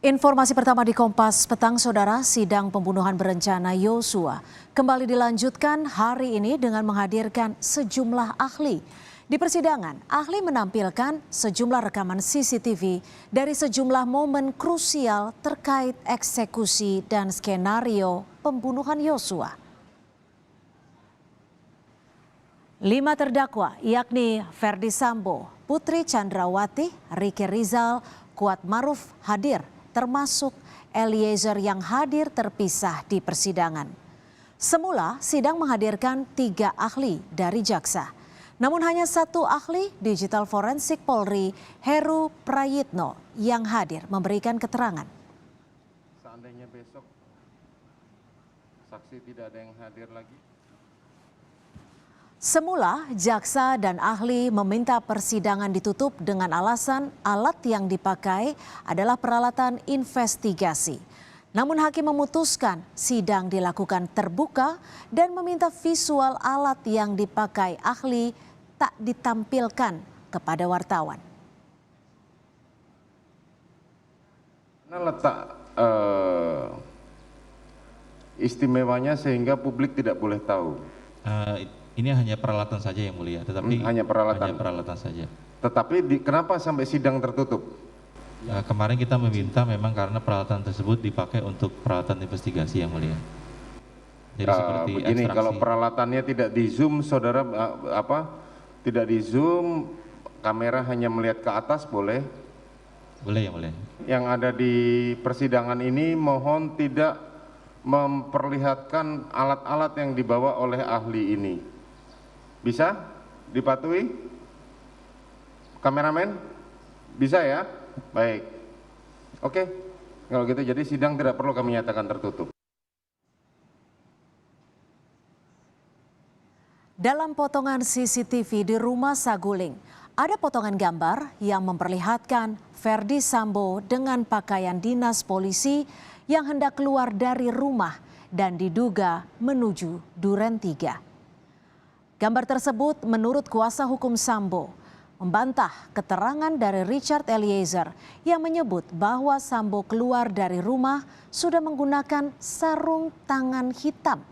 Informasi pertama di Kompas Petang, Saudara, sidang pembunuhan berencana Yosua kembali dilanjutkan hari ini dengan menghadirkan sejumlah ahli. Di persidangan, ahli menampilkan sejumlah rekaman CCTV dari sejumlah momen krusial terkait eksekusi dan skenario pembunuhan Yosua. 5 terdakwa yakni Ferdi Sambo, Putri Chandrawati, Ricky Rizal, Kuat Maruf hadir, termasuk Eliezer yang hadir terpisah di persidangan. Semula sidang menghadirkan 3 ahli dari jaksa. Namun hanya 1 ahli digital forensik Polri, Heru Prayitno, yang hadir memberikan keterangan. Seandainya besok saksi tidak ada yang hadir lagi. Semula, jaksa dan ahli meminta persidangan ditutup dengan alasan alat yang dipakai adalah peralatan investigasi. Namun hakim memutuskan sidang dilakukan terbuka dan meminta visual alat yang dipakai ahli tak ditampilkan kepada wartawan. Karena letak istimewanya sehingga publik tidak boleh tahu. Ini hanya peralatan saja yang mulia, tetapi hanya peralatan saja. Tetapi kenapa sampai sidang tertutup? Kemarin kita meminta memang karena peralatan tersebut dipakai untuk peralatan investigasi yang mulia. Jadi seperti begini, ekstraksi. kalau peralatannya tidak di zoom, saudara tidak di zoom, kamera hanya melihat ke atas boleh? Boleh yang mulia. Yang ada di persidangan ini mohon tidak memperlihatkan alat-alat yang dibawa oleh ahli ini. Bisa dipatuhi? Kameramen? Bisa ya? Baik. Oke. Kalau gitu jadi sidang tidak perlu kami nyatakan tertutup. Dalam potongan CCTV di rumah Saguling, ada potongan gambar yang memperlihatkan Ferdi Sambo dengan pakaian dinas polisi yang hendak keluar dari rumah dan diduga menuju Duren 3. Gambar tersebut menurut kuasa hukum Sambo membantah keterangan dari Richard Eliezer yang menyebut bahwa Sambo keluar dari rumah sudah menggunakan sarung tangan hitam.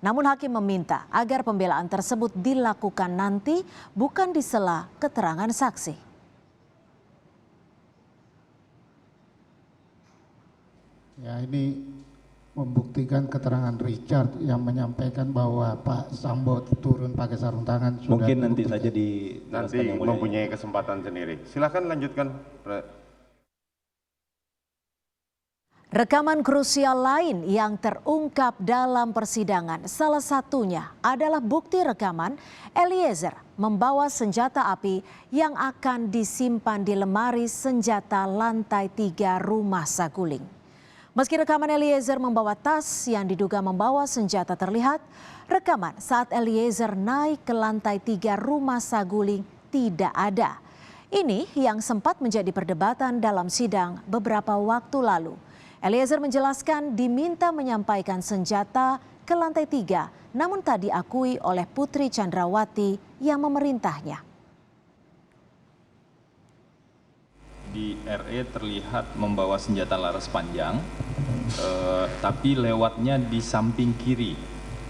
Namun hakim meminta agar pembelaan tersebut dilakukan nanti, bukan di sela keterangan saksi. Ya, ini membuktikan keterangan Richard yang menyampaikan bahwa Pak Sambo turun pakai sarung tangan. Mungkin nanti saja nanti mempunyai kesempatan sendiri. Silakan lanjutkan. Rekaman krusial lain yang terungkap dalam persidangan, salah satunya adalah bukti rekaman Eliezer membawa senjata api yang akan disimpan di lemari senjata lantai 3 rumah Saguling. Meski rekaman Eliezer membawa tas yang diduga membawa senjata terlihat, rekaman saat Eliezer naik ke lantai 3 rumah Saguling tidak ada. Ini yang sempat menjadi perdebatan dalam sidang beberapa waktu lalu. Eliezer menjelaskan diminta menyampaikan senjata ke lantai 3, namun tak diakui oleh Putri Chandrawati yang memerintahnya. Di RE terlihat membawa senjata laras panjang, tapi lewatnya di samping kiri.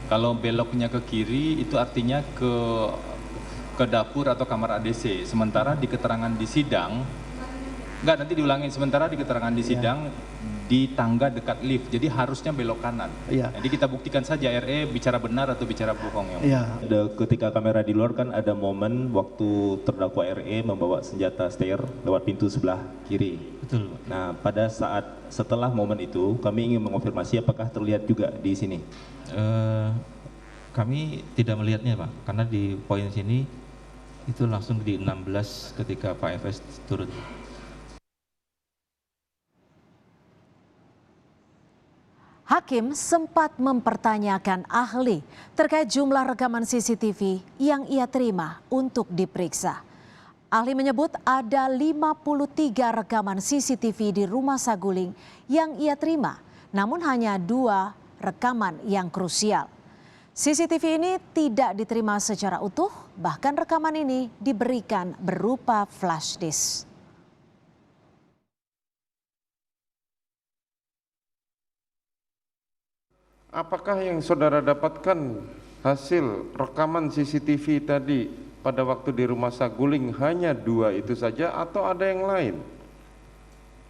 Kalau beloknya ke kiri itu artinya ke dapur atau kamar ADC. Sementara di keterangan di sidang, nanti diulangin, sementara di keterangan di sidang di tangga dekat lift, jadi harusnya belok kanan. Jadi kita buktikan saja RE bicara benar atau bicara bohong. Ketika kamera di luar kan ada momen waktu terdakwa RE membawa senjata stair lewat pintu sebelah kiri. Betul. Nah, pada saat setelah momen itu kami ingin mengonfirmasi apakah terlihat juga di sini. Kami tidak melihatnya, Pak, karena di poin sini itu langsung di 16 ketika Pak FS turun. Hakim sempat mempertanyakan ahli terkait jumlah rekaman CCTV yang ia terima untuk diperiksa. Ahli menyebut ada 53 rekaman CCTV di rumah Saguling yang ia terima, namun hanya 2 rekaman yang krusial. CCTV ini tidak diterima secara utuh, bahkan rekaman ini diberikan berupa flash disk. Apakah yang saudara dapatkan hasil rekaman CCTV tadi pada waktu di rumah Saguling hanya 2 itu saja atau ada yang lain?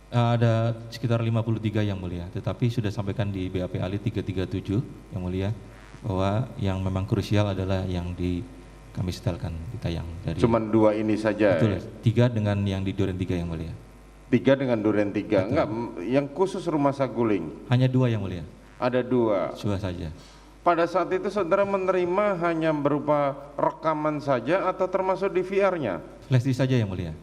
Ada sekitar 53 yang mulia, tetapi sudah sampaikan di BAP Ali 337 yang mulia, bahwa yang memang krusial adalah yang kami setelkan di tayang. Cuman 2 ini saja? Betul, 3 dengan yang di Duren 3 yang mulia. 3 dengan Duren 3, enggak, yang khusus rumah Saguling? Hanya 2 yang mulia. Ada 2? 2 saja. Pada saat itu saudara menerima hanya berupa rekaman saja atau termasuk DVR-nya? Flash disk saja yang mulia.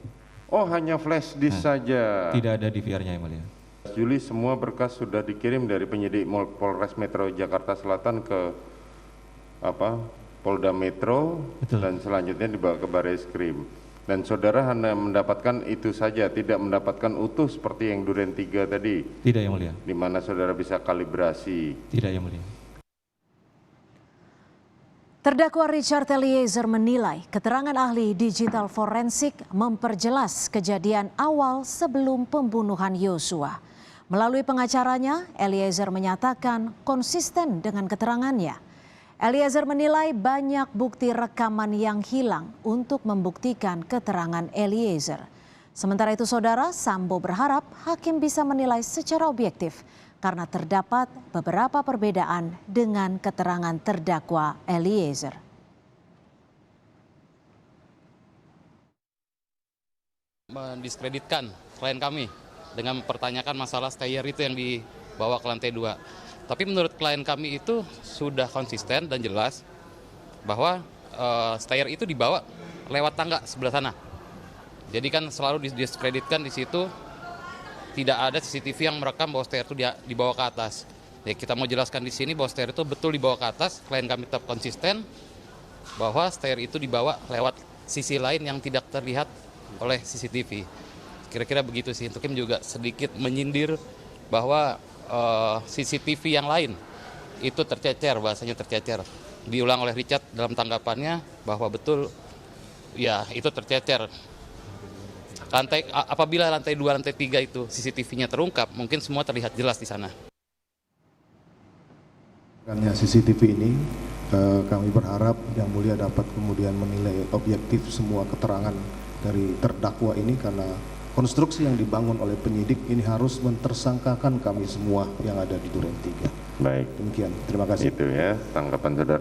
Oh, hanya flash disk saja? Tidak ada DVR-nya yang mulia. Juli semua berkas sudah dikirim dari penyidik Polres Metro Jakarta Selatan ke Polda Metro. Betul. Dan selanjutnya dibawa ke Barreskrim. Dan saudara hanya mendapatkan itu saja, tidak mendapatkan utuh seperti yang Duren 3 tadi? Tidak yang mulia. Di mana saudara bisa kalibrasi? Tidak yang mulia. Terdakwa Richard Eliezer menilai keterangan ahli digital forensik memperjelas kejadian awal sebelum pembunuhan Yosua. Melalui pengacaranya, Eliezer menyatakan konsisten dengan keterangannya. Eliezer menilai banyak bukti rekaman yang hilang untuk membuktikan keterangan Eliezer. Sementara itu, Saudara, Sambo berharap hakim bisa menilai secara objektif karena terdapat beberapa perbedaan dengan keterangan terdakwa Eliezer. Mendiskreditkan klien kami dengan mempertanyakan masalah stayer itu yang dibawa ke lantai 2. Tapi menurut klien kami itu sudah konsisten dan jelas bahwa stayer itu dibawa lewat tangga sebelah sana. Jadi kan selalu didiskreditkan di situ, tidak ada CCTV yang merekam bahwa stayer itu dibawa ke atas. Ya, kita mau jelaskan di sini bahwa stayer itu betul dibawa ke atas. Klien kami tetap konsisten bahwa stayer itu dibawa lewat sisi lain yang tidak terlihat oleh CCTV. Kira-kira begitu sih. Untuk juga sedikit menyindir bahwa CCTV yang lain itu tercecer, bahasanya tercecer. Diulang oleh Richard dalam tanggapannya bahwa betul ya itu tercecer. Apabila lantai 2, lantai 3 itu CCTV-nya terungkap, mungkin semua terlihat jelas di sana. Karena CCTV ini kami berharap Yang Mulia dapat kemudian menilai objektif semua keterangan dari terdakwa ini, karena konstruksi yang dibangun oleh penyidik ini harus mentersangkakan kami semua yang ada di Duren 3. Baik. Demikian, terima kasih. Itu ya tanggapan saudara.